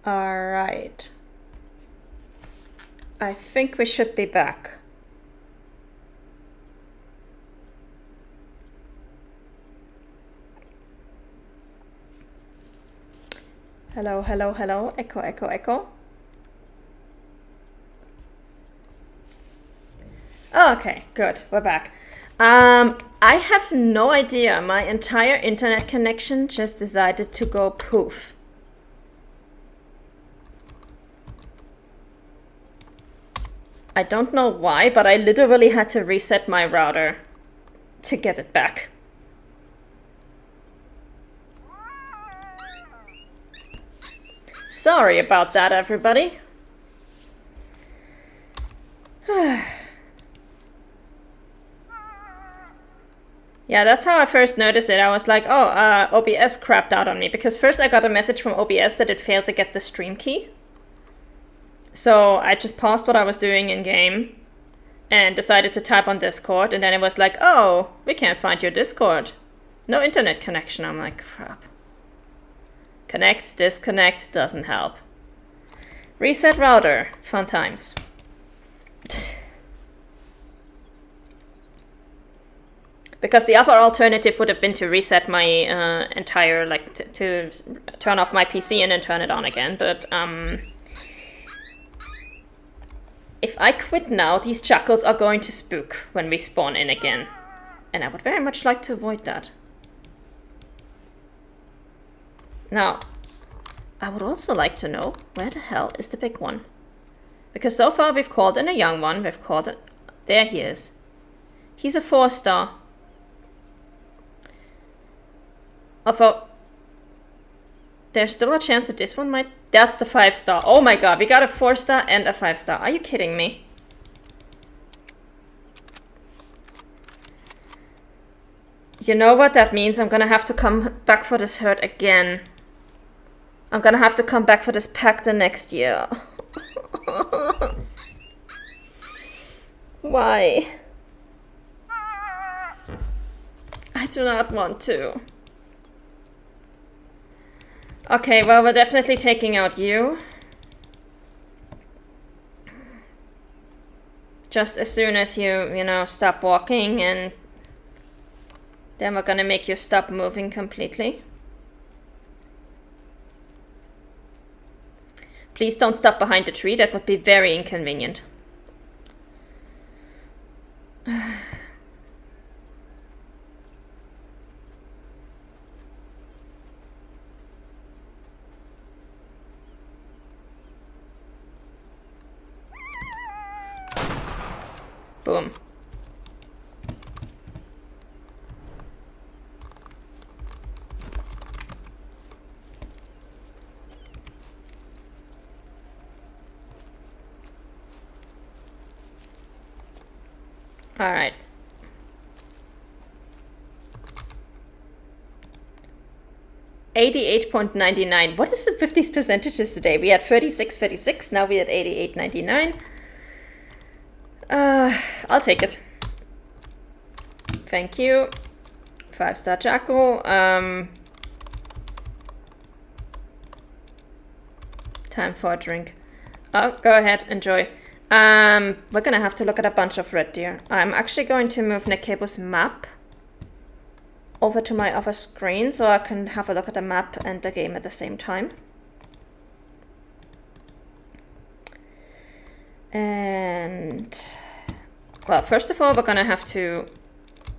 All right. I think we should be back. Hello, hello, hello. Echo, echo, echo. Okay, good. We're back. I have no idea. My entire internet connection just decided to go poof. I don't know why, but I literally had to reset my router to get it back. Sorry about that, everybody. Yeah, that's how I first noticed it. I was like, oh, OBS crapped out on me. Because first I got a message from OBS that it failed to get the stream key. So I just paused what I was doing in game and decided to type on Discord. And then it was like, oh, we can't find your Discord. No internet connection. I'm like, crap. Connect, disconnect, doesn't help. Reset router. Fun times. Because the other alternative would have been to reset my entire, like, to turn off my PC and then turn it on again. But if I quit now, these jackals are going to spook when we spawn in again. And I would very much like to avoid that. Now, I would also like to know where the hell is the big one? Because so far we've called in a young one, we've called it... There he is. He's a 4-star. Although, there's still a chance that this one might... That's the 5-star. Oh my god, we got a 4-star and a 5-star. Are you kidding me? You know what that means? I'm gonna have to come back for this herd again. I'm gonna have to come back for this pack the next year. Why? I do not want to. Okay, well, we're definitely taking out you. Just as soon as you know, stop walking, and then we're gonna make you stop moving completely. Please don't stop behind the tree, that would be very inconvenient. Boom. All right. $88.99. What is the 50s percentages today? We had 36, now we at 88.99. I'll take it. Thank you. 5-star jackal. Time for a drink. Oh, go ahead, enjoy. We're gonna have to look at a bunch of red deer. I'm actually going to move Nekebu's map over to my other screen so I can have a look at the map and the game at the same time. And well, first of all, we're gonna have to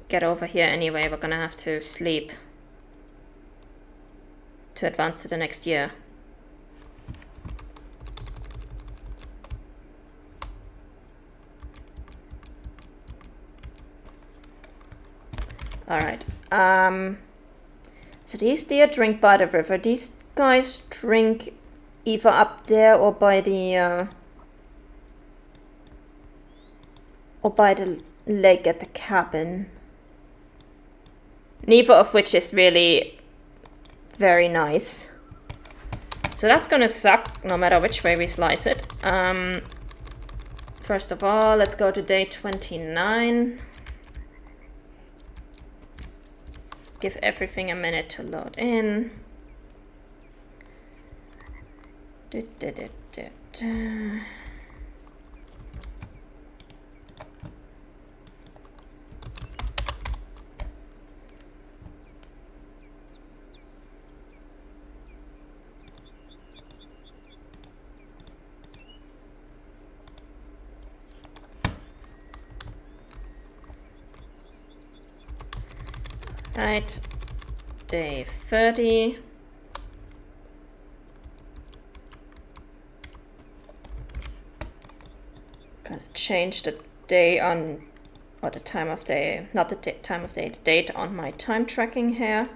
get over here anyway. We're gonna have to sleep to advance to the next year. All right. So these deer drink by the river. These guys drink either up there or by the lake at the cabin. Neither of which is really very nice. So that's gonna suck no matter which way we slice it. First of all, let's go to day 29. Give everything a minute to load in. Right, day 30. Gonna change the day on, or the time of day, not the time of day, the date on my time tracking here.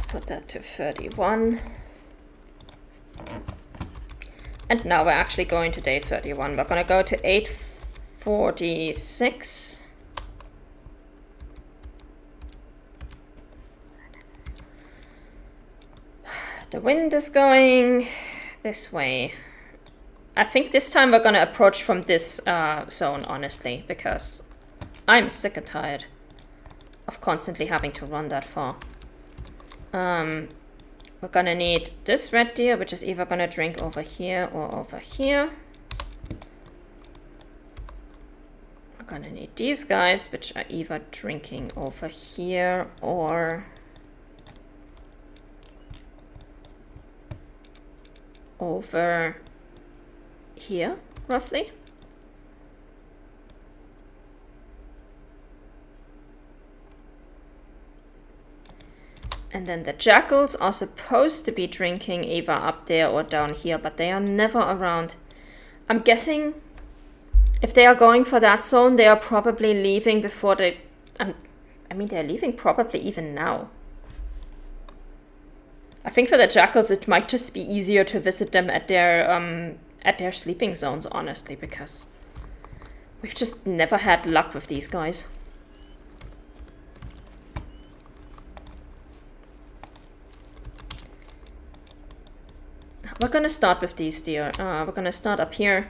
Put that to 31. And now we're actually going to day 31. We're gonna go to 8:46. The wind is going this way. I think this time we're gonna approach from this zone, honestly, because I'm sick and tired of constantly having to run that far. We're gonna need this red deer, which is either gonna drink over here or over here. We're gonna need these guys, which are either drinking over here or over here, roughly. And then the jackals are supposed to be drinking either up there or down here, but they are never around. I'm guessing if they are going for that zone, they are probably leaving before they... I mean, they're leaving probably even now. I think for the jackals, it might just be easier to visit them at their sleeping zones, honestly, because we've just never had luck with these guys. We're gonna start with these deer. We're gonna start up here.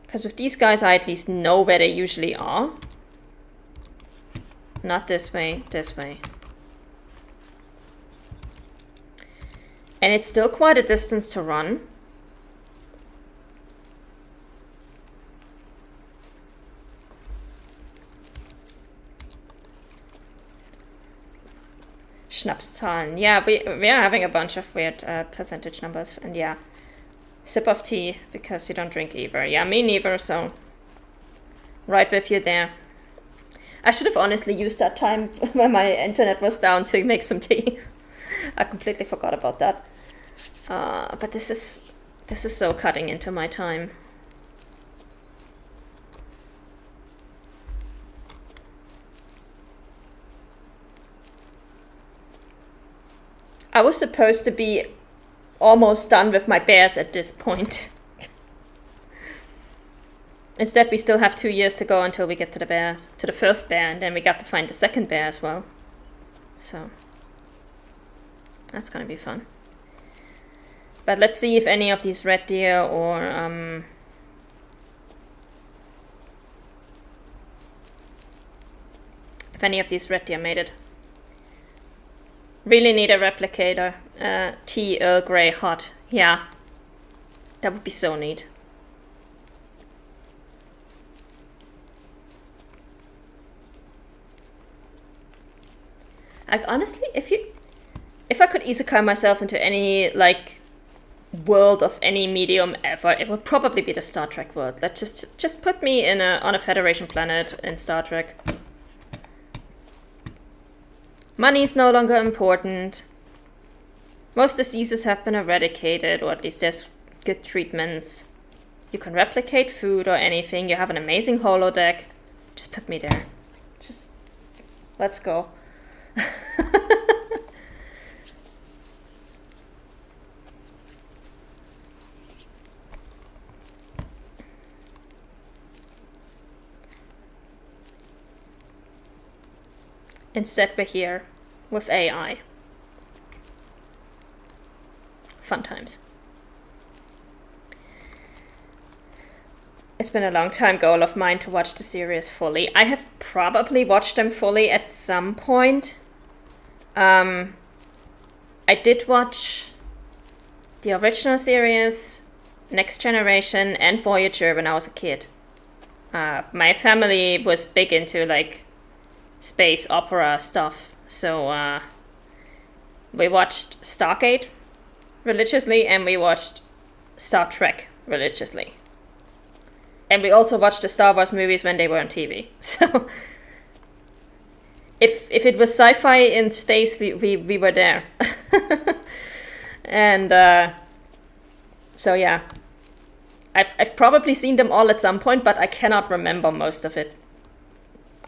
Because with these guys, I at least know where they usually are. Not this way, this way. And it's still quite a distance to run. Schnapszahlen. Yeah, we are having a bunch of weird percentage numbers. And yeah, sip of tea because you don't drink either. Yeah, me neither, so right with you there. I should have honestly used that time when my internet was down to make some tea. I completely forgot about that. But this is so cutting into my time. I was supposed to be almost done with my bears at this point. Instead, we still have 2 years to go until we get to the bear, to the first bear, and then we got to find the second bear as well. So that's gonna be fun. But let's see if any of these red deer or if any of these red deer made it. Really need a replicator. Tea, Earl Grey, hot. Yeah, that would be so neat. Like honestly, if I could isekai myself into any like world of any medium ever, it would probably be the Star Trek world. Let's just put me in on a Federation planet in Star Trek. Money's no longer important. Most diseases have been eradicated, or at least there's good treatments. You can replicate food or anything. You have an amazing holodeck. Just put me there. Just let's go. Instead, we're here with AI. Fun times. It's been a long time goal of mine to watch the series fully. I have probably watched them fully at some point. I did watch the original series, Next Generation, and Voyager when I was a kid. My family was big into like space opera stuff, so we watched Stargate religiously, and we watched Star Trek religiously. And we also watched the Star Wars movies when they were on TV. So if it was sci-fi in space, we were there. And so yeah, I've probably seen them all at some point, but I cannot remember most of it.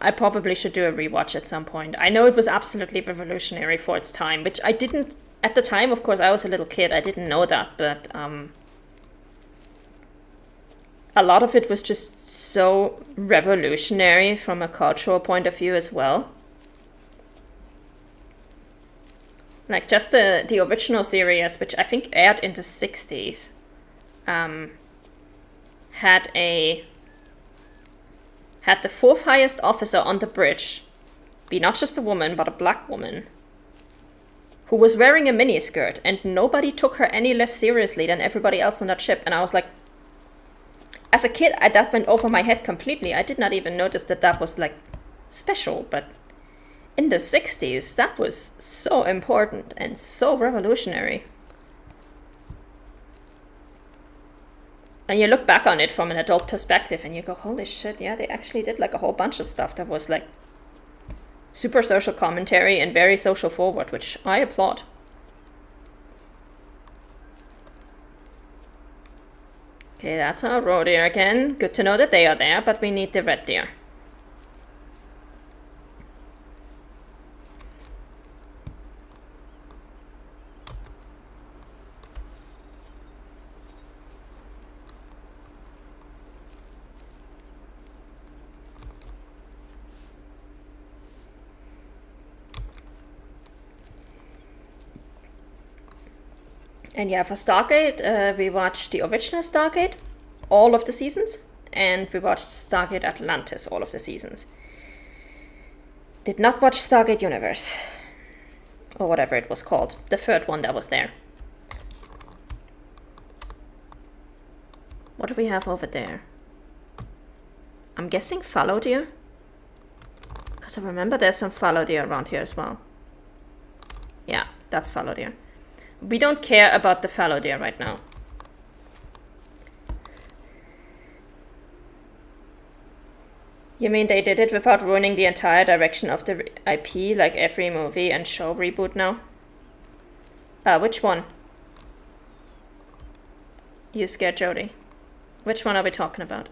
I probably should do a rewatch at some point. I know it was absolutely revolutionary for its time, which I didn't at the time. Of course, I was a little kid. I didn't know that, but a lot of it was just so revolutionary from a cultural point of view as well. Like just the original series, which I think aired in the 60s, had the fourth highest officer on the bridge be not just a woman, but a black woman, who was wearing a miniskirt, and nobody took her any less seriously than everybody else on that ship. And I was like, as a kid, that went over my head completely. I did not even notice that was like special, but in the 60s, that was so important and so revolutionary. And you look back on it from an adult perspective and you go, holy shit, yeah, they actually did like a whole bunch of stuff that was like super social commentary and very social forward, which I applaud. Okay, that's our roe deer again. Good to know that they are there, but we need the red deer. And yeah, for Stargate, we watched the original Stargate, all of the seasons, and we watched Stargate Atlantis, all of the seasons. Did not watch Stargate Universe, or whatever it was called, the third one that was there. What do we have over there? I'm guessing fallow deer? Because I remember there's some fallow deer around here as well. Yeah, that's fallow deer. We don't care about the fallow deer right now. You mean they did it without ruining the entire direction of the IP, like every movie and show reboot now? Which one? You scared Jody. Which one are we talking about?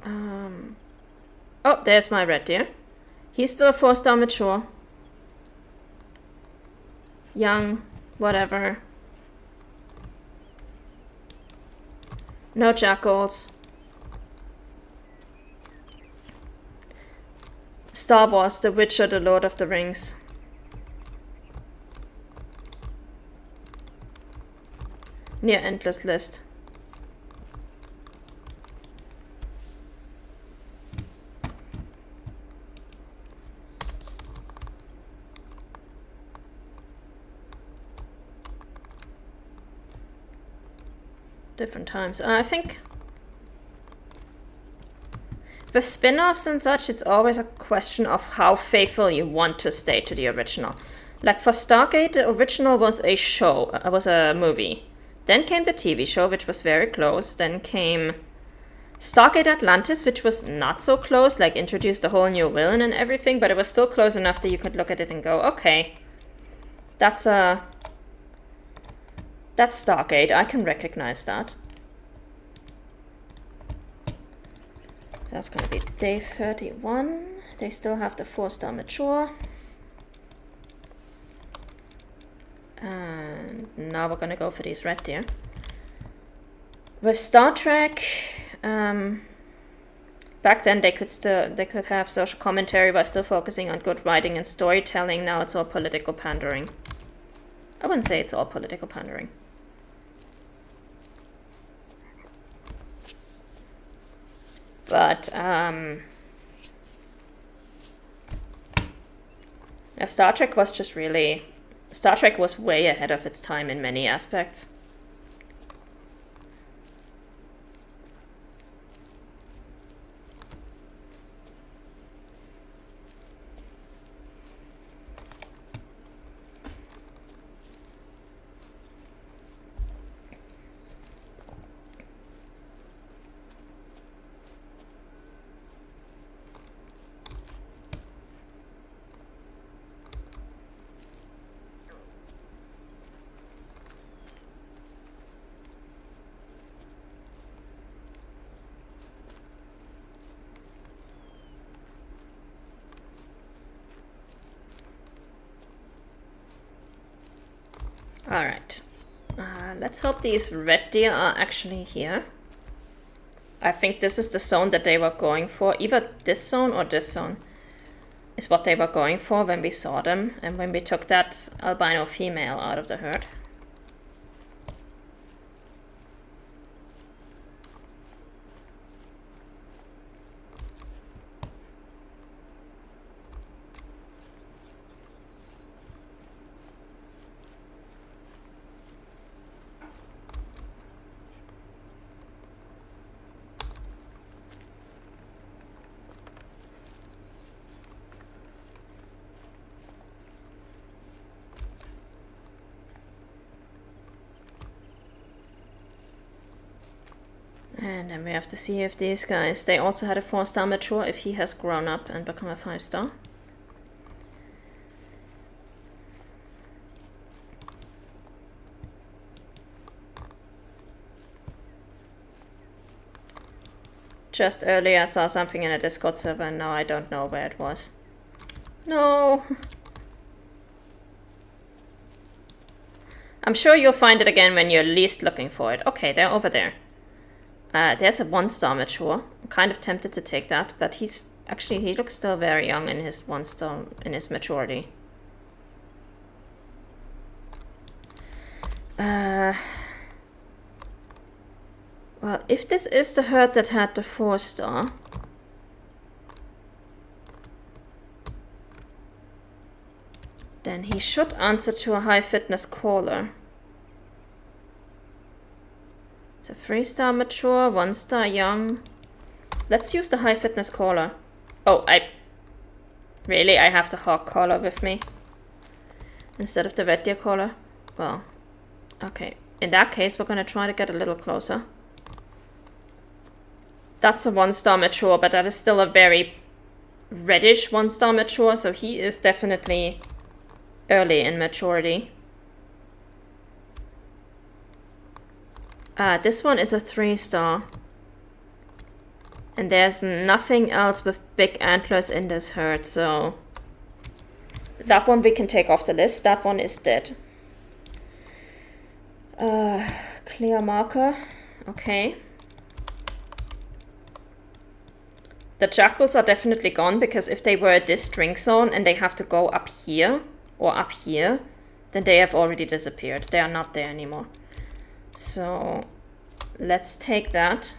Oh, there's my red deer. He's still a 4-star mature. Young, whatever. No jackals. Star Wars, The Witcher, The Lord of the Rings. Near endless list. Different times. I think with spin-offs and such, it's always a question of how faithful you want to stay to the original. Like for Stargate, the original was a show, was a movie. Then came the TV show, which was very close. Then came Stargate Atlantis, which was not so close, like introduced a whole new villain and everything, but it was still close enough that you could look at it and go, okay, that's Stargate, I can recognize that. That's gonna be day 31. They still have the 4-star mature. And now we're gonna go for these red deer. With Star Trek, back then they could have social commentary while still focusing on good writing and storytelling. Now it's all political pandering. I wouldn't say it's all political pandering. But Star Trek was just really... Star Trek was way ahead of its time in many aspects. Alright, let's hope these red deer are actually here. I think this is the zone that they were going for. Either this zone or this zone is what they were going for when we saw them and when we took that albino female out of the herd. And then we have to see if these guys, they also had a 4-star mature, if he has grown up and become a 5-star. Just earlier I saw something in a Discord server and now I don't know where it was. No! I'm sure you'll find it again when you're least looking for it. Okay, they're over there. There's a 1-star mature. I'm kind of tempted to take that, but he's actually, he looks still very young in his 1-star, in his maturity. Well, if this is the herd that had the 4-star, then he should answer to a high fitness caller. So 3-star mature, 1-star young. Let's use the high fitness caller. Oh, I have the hawk caller with me instead of the red deer caller. Well, okay. In that case, we're gonna try to get a little closer. That's a 1-star mature, but that is still a very reddish 1-star mature, so he is definitely early in maturity. This one is a 3-star. And there's nothing else with big antlers in this herd, so... that one we can take off the list. That one is dead. Clear marker. Okay. The jackals are definitely gone, because if they were at this drink zone and they have to go up here, or up here, then they have already disappeared. They are not there anymore. So let's take that.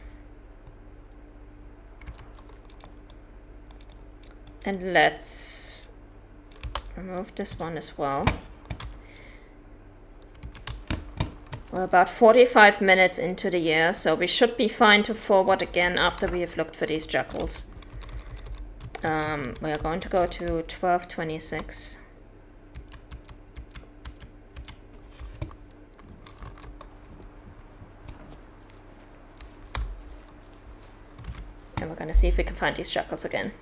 And let's remove this one as well. We're about 45 minutes into the year, so we should be fine to forward again after we have looked for these jackals. We are going to go to 1226. And we're going to see if we can find these jackals again.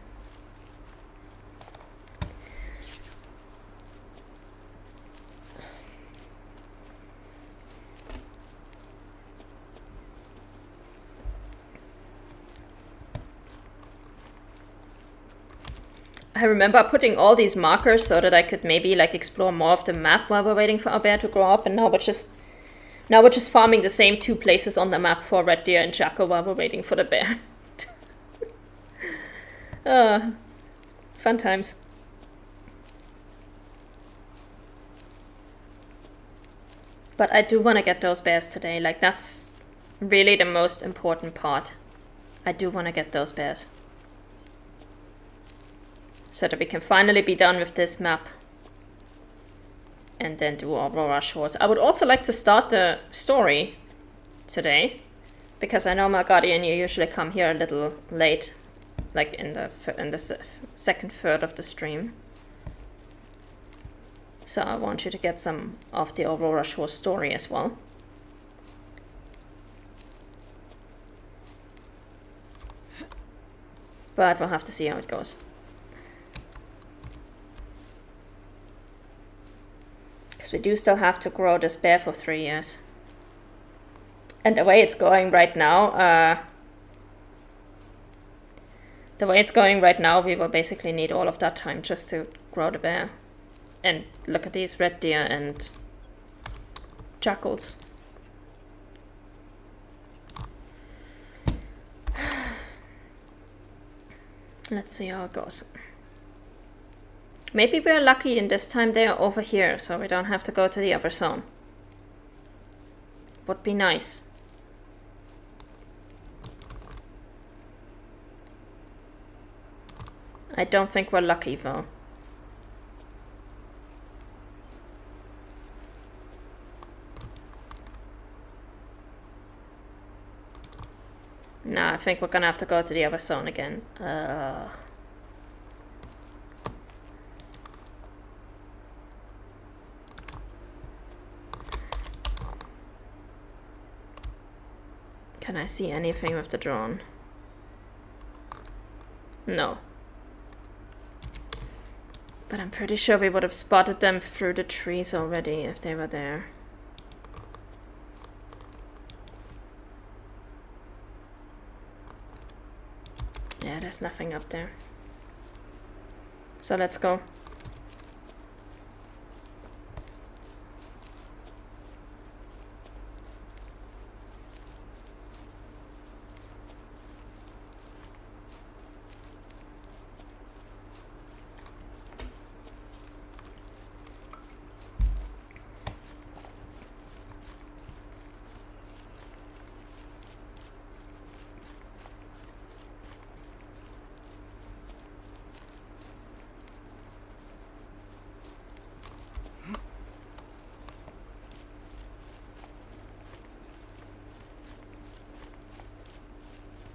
I remember putting all these markers so that I could maybe like explore more of the map while we're waiting for our bear to grow up, and now we're just farming the same 2 places on the map for red deer and jackal while we're waiting for the bear. Fun times. But I do want to get those bears today. Like, that's really the most important part I do want to get those bears. So that we can finally be done with this map. And then do Aurora Shores. I would also like to start the story today. Because I know Malgadi and you usually come here a little late. Like in the second third of the stream. So I want you to get some of the Aurora Shores story as well. But we'll have to see how it goes. Because we do still have to grow this bear for 3 years. And the way it's going right now, we will basically need all of that time just to grow the bear. And look at these red deer and jackals. Let's see how it goes. Maybe we're lucky and this time they're over here, so we don't have to go to the other zone. Would be nice. I don't think we're lucky though. Nah, I think we're gonna have to go to the other zone again. Ugh. Can I see anything with the drone? No. But I'm pretty sure we would have spotted them through the trees already if they were there. Yeah, there's nothing up there. So let's go.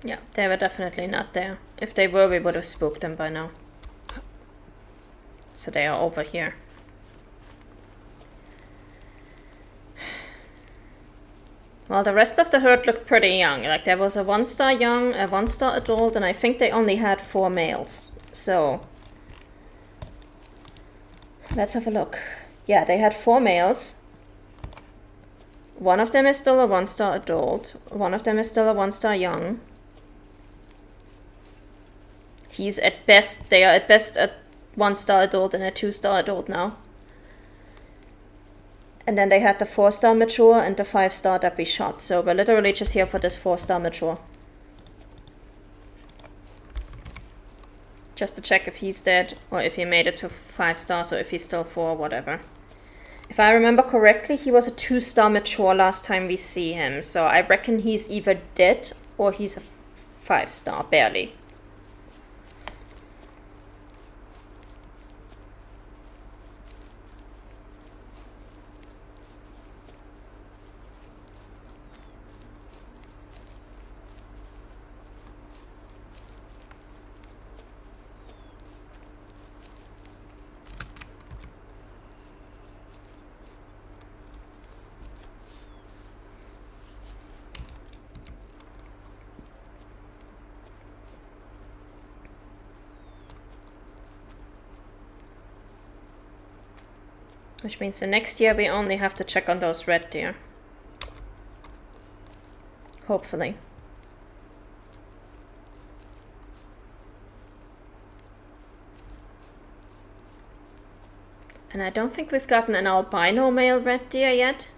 Yeah, they were definitely not there. If they were, we would have spooked them by now. So they are over here. Well, the rest of the herd looked pretty young. Like there was a 1-star young, a 1-star adult, and I think they only had 4 males. So let's have a look. Yeah, they had 4 males. One of them is still a 1-star adult. One of them is still a 1-star young. He's at best, they are at best a 1-star adult and a 2-star adult now. And then they had the 4-star mature and the 5-star that we shot. So we're literally just here for this 4-star mature. Just to check if he's dead or if he made it to 5 stars or if he's still 4, whatever. If I remember correctly, he was a 2-star mature last time we see him. So I reckon he's either dead or he's a 5-star, barely. Which means the next year we only have to check on those red deer. Hopefully. And I don't think we've gotten an albino male red deer yet.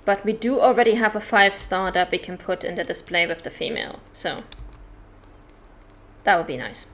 But we do already have a 5-star that we can put in the display with the female. So that would be nice.